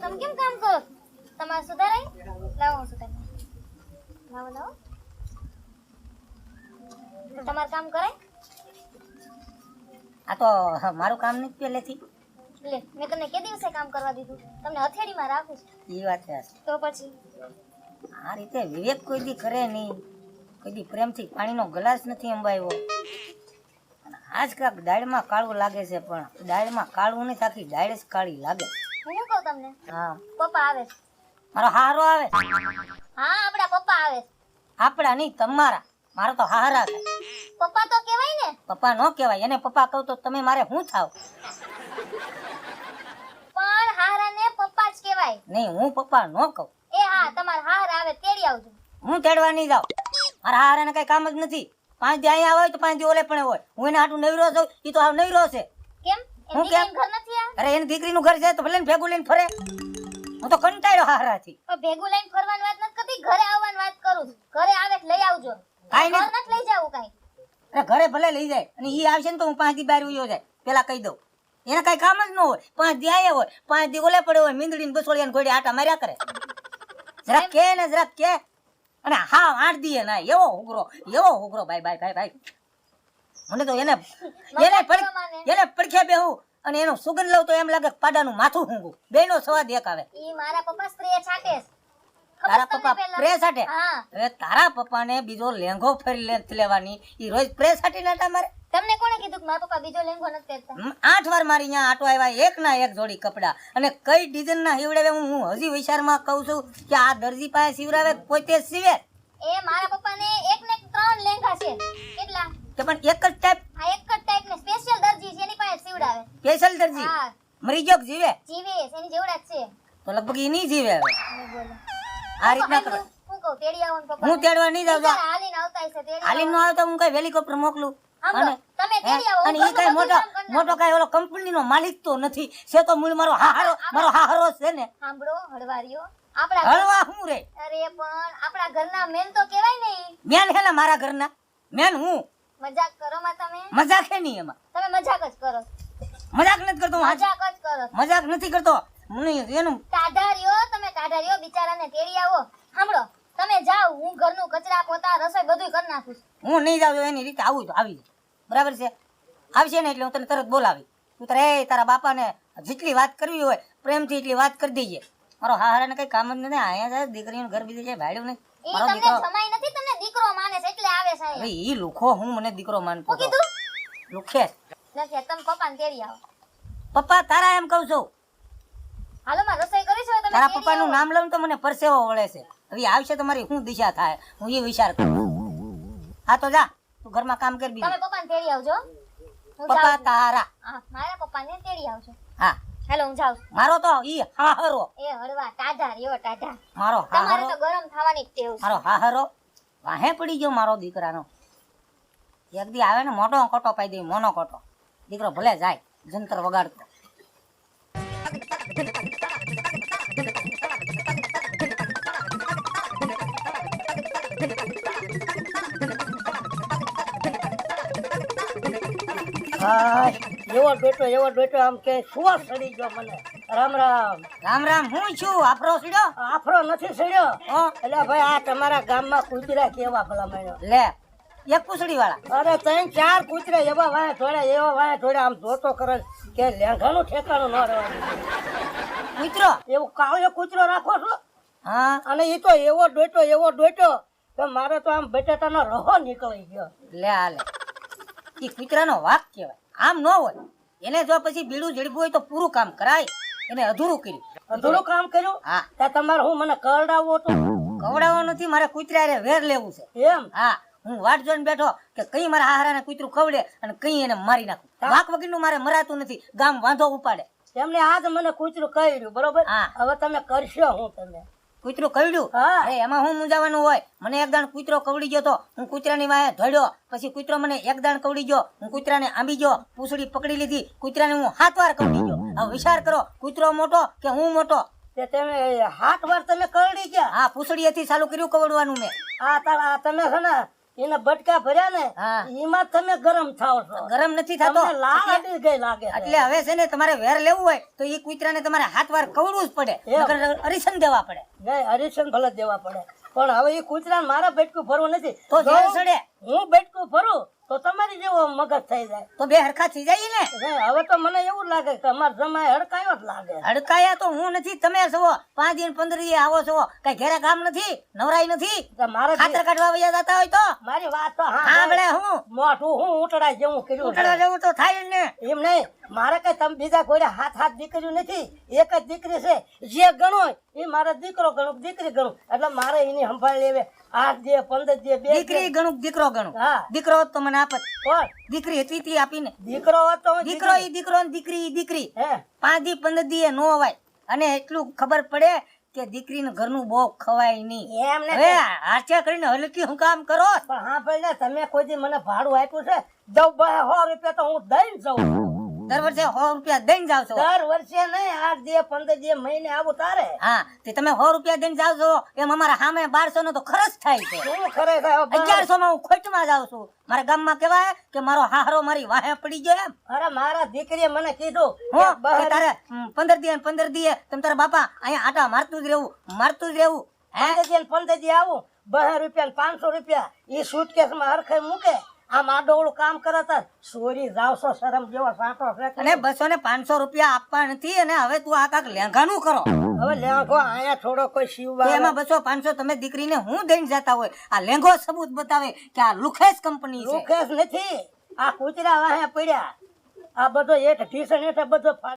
તમે કેમ કામ કરો? તમારે સુધારાય? લાવો હું સુધારી લાવો લાવો. તમારું કામ કરાય? આ તો મારું કામ નથી પહેલેથી. લે મેં તમને કે દિવસે કામ કરવા દીધું? તમને હથેળીમાં રાખું છું. એ વાત છે. તો પછી આ રીતે વિવેક કોઈ દી કરે નહીં, કોઈ દી પ્રેમથી પાણીનો ગ્લાસ નથી અંબાવ્યો. અને આજ કાંક દાળમાં કાળું લાગે છે, પણ દાળમાં કાળું નથી, આખી દાળ જ કાળી લાગે. હું શું કહું તમને? હા, પપ્પા આવે છે. મારો હારો આવે. હા આપણા પપ્પા આવે છે. આપડા નહીં, તમારા. મારો તો હારા થાય. પપ્પા તો કહેવાય ને. પપ્પા નો કહેવાય, એને પપ્પા કહું તો તમે મારે શું થાવ? પણ હારાને પપ્પા જ કહેવાય. નહીં, હું પપ્પા નો કહું. એ હા તમારા હાર આવે તેડી આવજો. હું તેડવા નહીં જાઉં. મારા હારાને કઈ કામ જ નથી. 5 દી અહીંયા હોય તો 5 દી ઓલે પણ હોય. હું એને હાટું નવરો છું, એ તો હાવ નવરો છે. કેમ? એમ હું કેમ? દીકરીનું ઘર નથી આ? અરે એની દીકરીનું ઘર છે તો ભલે ને ભેગું લઈને ફરે. હું તો કંટાળ્યો હારાથી. પણ ભેગું લઈને ફરવાની વાત નથી કરતી, ઘરે આવવાની વાત કરું છું. ઘરે આવે એટલે લઈ આવજો. કાંઈ ઘર નહીં. નથી લઈ જાવું કાંઈ. અરે ઘરે ભલે લઈ જાય, અને ઈ આવશે ને તો હું 5 દી બહાર ઉયો જાય, પેલા કહી દઉં. એને કઈ કામ જ ન હોય. 5 દી આયા હોય, 5 દી ઓલે પડ્યો હોય, મીંદડીને બસોડિયાને ઘોડે આટા માર્યા કરે. જરાક કે ને જરાક કે. અને હા 8 દીએ ના એવો હુગરો ભાઈ. મને તો એને પડખે બેહું અને એનો સુગંધ લઉં તો એમ લાગે કે પાડાનું માથું હુંગું. બેનો સ્વાદ એક આવે. ઈ મારા પપ્પા સ્પ્રે છાંટે છે. તારા ખબર પપ્પા તમને પહેલા? પ્રેસ હાટે? હા. હવે તારા પપ્પાને બીજો લેંઘો ફરી લેવાની, ઈ રોજ પ્રેસ હાટી નાટા મારે. તમને કોણે કીધું કે મારા પપ્પા બીજો લેંઘો નથી પહેરતા? 8 વાર મારી અહીંયા આટો આવ્યા, એક ના એક જોડી કપડા. અને કઈ ડિઝાઇન ના હીવડાવે હું હજી વિચારમાં કહું છું કે આ દરજી પાસે સીવડાવે પોતે જ સીવે. એ મારા પપ્પાને એક ને 3 લેંઘા છે. કેટલા? કે પણ એક જ ટાઈપ આ એક જ ટાઈપ ને સ્પેશિયલ દરજી છે એની પાસે જ સીવડાવે. સ્પેશિયલ દરજી હા મરી ગયો કે જીવે? જીવે છે, એની જેવડા જ છે. તો લગભગ ઈ નહીં જીવે હવે. તમે બોલો. આ રીતના કરો. હું કહું તેડી આવો ને પપ્પા. હું તેડવા નહીં જાઉં. બિચારા હાલીને આવતા હશે, તેડી હાલી નો આવે તો હું કઈ હેલિકોપ્ટર મોકલું. હાલો, તમે તેડી આવો. અને હું ઈ કઈ ઘરનું મોટો બધું કામ કરી મોટો કઈ ઓલો કંપનીનો માલિક તો નથી. છે તો મૂળ મારો હારો છે ને. સાંભળો હળવારીઓ, આપણા હળવા હું રે અરે પણ આપણા ઘરના મેન તો કહેવાય ને ઈ. મેન હેલા મારા ઘરના મેન હું. મજાક કરો માં તમે. મજાક હે નહીં એમાં. તમે મજાક જ કરો. મજાક નથી કરતો હું. મજાક જ કરો. મજાક નથી કરતો. મને એનું ટાઢારીઓ, તમે ટાઢારીઓ બિચારાને તેડી આવો. સાંભળો, તમે જાઓ, હું ઘરનું કચરા પોતા રસોઈ બધું કરી નાખું છું. હું નહીં જાઉં એની રીતે આવું તો આવી જાય. બરાબર છે? આવશે ને એટલે હું તને તરત બોલાવી. તું તારે તારા બાપાને જેટલી વાત કરવી હોય પ્રેમથી એટલી વાત કરી દઈએ. મારો હારાને કઈ કામ જ નથી. અહીંયા જાય દીકરીનું ઘર બીજું જાય ભાડ્યું નહીં. ઈ મારો તમને દીકરો જમાઈ નથી, તમને દીકરો માને છે એટલે આવે છે હવે અહીંયા. ઈ લુખો હું મને દીકરો માનતો હું હતો. કીધું? લુખે નથી, તમે પપ્પાને તેડી આવો. પપ્પા તારા એમ કહું છું. હાલો માં રસોઈ કરી છે, તમે તારા તેડી પપ્પાનું આવો. નામ લઉં તો મને પરસેવો વળે છે. હવે આવશે તો મારી શું દિશા થાય હું એ વિચાર કરું. હા તો જા તું ઘરમાં કામ કર બીજું. તમે પપ્પાને તેડી આવજો. હું પપ્પા જાઉં છું. તારા. હા, મારા પપ્પાને તેડી આવજો. હા હેલો, હું જાઉં છું. મારો તો ઈ હાહરો. એ હળવા ટાઢા રહ્યો ટાઢા. મારો તમારે હાહરો. તો ગરમ થવાની જ ટેવ છે. મારો હાહરો વાહે પડી ગયો મારો દીકરાનો. એક દી આવે ને મોટો કોટો પાઈ દે, મોનો કોટો. દીકરો ભલે જાય જંતર વગાડતો. એવો બેટો આમ કે સુવા સડી ગયો મને. રામ રામ. રામ રામ. હું છું આફરો સીડો. આફરો નથી સડ્યો. હો એટલે ભાઈ આ તમારા ગામમાં કૂતરા કેવા ભલા મળ્યો. લે એક પૂછડી વાળા. અરે 3-4 કૂતરા એવા વાયા થોડા આમ જોતો કરે કે લેંઘાનું ઠેકાણું ન રહેવાનું. મિત્રો એવું કાળો કૂતરો રાખો છો. હા અને એ તો એવો ડોટો કે મારે તો આમ બટેટાનો રહો નીકળી ગયો. લે હાલે ઈ કૂતરાનો વાક કહેવાય. આમ ન હોય. એને જો પછી બીડું જડવું હોય તો પૂરું કામ કરાય. એને અધૂરું કર્યું. અધૂરું કામ કર્યું. હા ત્યાં તમારે હું મને કરડાવવો તો કવડાવવો નથી, મારે કૂતરા હારે વેર લેવું છે. એમ. હા હું વાટ જોઈને બેઠો કે કઈ મારા હારાને કૂતરું ખવડે અને કઈ એને મારી નાખું. વાક વગરનું મારે મરાતું નથી. ગામ વાંધો ઉપાડે. એમને આજ મને કૂતરું કહ્યું બરોબર. હા. હવે તમે કરશો હું તમે. કૂતરું કવડ્યું. હા. અરે એમાં હું મૂંઝાવાનું હોય. મને એક દાણ કૂતરો કવડી ગયો તો હું કૂતરાની વાહે ધડ્યો. પછી કૂતરો મને એક દાણ કવડી ગયો. હું કૂતરાને આંબી ગયો. પૂંછડી પકડી લીધી. કૂતરાને હું 7 વાર કવડી ગયો. હવે વિચાર કરો કૂતરો મોટો કે હું મોટો? તે તમે 7 વાર તમે કરડી ગયા. હા પૂંછડીએથી ચાલુ કર્યું કવડવાનું મેં. તમે છે ને એના બટકા ભર્યા ને હા. એમાં તમે ગરમ થાવ છો ગરમ નથી થતો તમને લાલ અડી ગઈ લાગે છે. એટલે હવે છે ને તમારે વેર લેવું હોય તો એ કૂતરાને તમારે હાથ વાર કવડવું જ પડે એમ. નકર અરીસન દેવા પડે નહીં હરીશન ભલે દેવા પડે પણ હવે એ કૂતરાને મારા બેટકું ભરવું નથી તો જો ઝેર સડે હું બેટકું ભરું તો તમારી જેવો મગજ થઈ જાય તો બે હરખા થઈ જાય ને નહીં, હવે તો મને એવું લાગે કે અમાર જમાઈ હડકાયો જ લાગે હડકાયા તો હું નથી તમે છો 5 દિન 15 દી આવો છો કઈ ઘેરે કામ નથી નવરાઈ નથી તો મારે ખાતર કાઢવા વયા જતા હોય તો મારી વાત તો હા હા બળે હું મોઢું હું ઉટડા જેવું કર્યું ઉટડા છે. જેવું તો થાય જ ને એમ નહીં મારે કઈ તમે બીજા કોઈ હાથ દીકરીઓ નથી એક જ દીકરી છે જે ગણો એ મારો દીકરો ગણું દીકરી ગણું એટલે મારે એની સંભાળ લેવે 8 દે 15 દે 2 દીકરી ગણું દીકરો ગણું હા દીકરો હોત તો મને આપત કોણ દીકરી હતી તી આપીને દીકરો હતો હું દીકરો ઈ દીકરો ને દીકરી ઈ દીકરી હે 5 દી 15 દી નો અવાય અને એટલું ખબર પડે કે દીકરીને ઘરનું બહુ ખવાય નહીં એમ ને હવે હાચા કરીને હલકી હું કામ કરો પણ હા ભાઈ ને તમે કોઈ દી મને ભાડું આપ્યું છે દઉં 100 રૂપિયા તો હું દઈને જાઉં દર વર્ષે 100 રૂપિયા દઈને જાવ છો દર વર્ષે નહીં 8 દે 15 દે મહિને આવું તારે હા તે તમે 100 રૂપિયા દઈને જાવ છો એમ અમારા સામે 1200 નો તો ખર્ચ થાય છે શું ખરેખર હવે 1100 માં હું ખોટમાં જાઉં છું મારા ગામમાં કહેવાય કે મારો હાહરો મારી વાહે પડી ગયો એમ અરે મારા દીકરીએ મને કીધું હો કે બહાર કે તારે 15 દી 15 દી તમ તારા બાપા અહીંયા આટા મારતું જ રહેવું હે 15 દી આવું 2 રૂપિયા ને 500 રૂપિયા એ સુટકેસમાં હરખે મૂકે આમ આડોળું કામ કરે તો સોરી જાવશો શરમ જેવો સાંટો છે કે અને 200 ને 500 રૂપિયા આપવા નથી અને હવે તું આ કાક લેંઘાનું કરો હવે લેંઘો આયા થોડો કોઈ તો સીવવા એમાં 200 500 તમે દીકરીને હું દઈને જતા હોય આ લેંઘો સબૂત બતાવે કે આ લુખેસ કંપની છે રૂકેશ નથી આ કૂતરા વાહે પડ્યા આ બધો એક ટીશન હેઠે બધો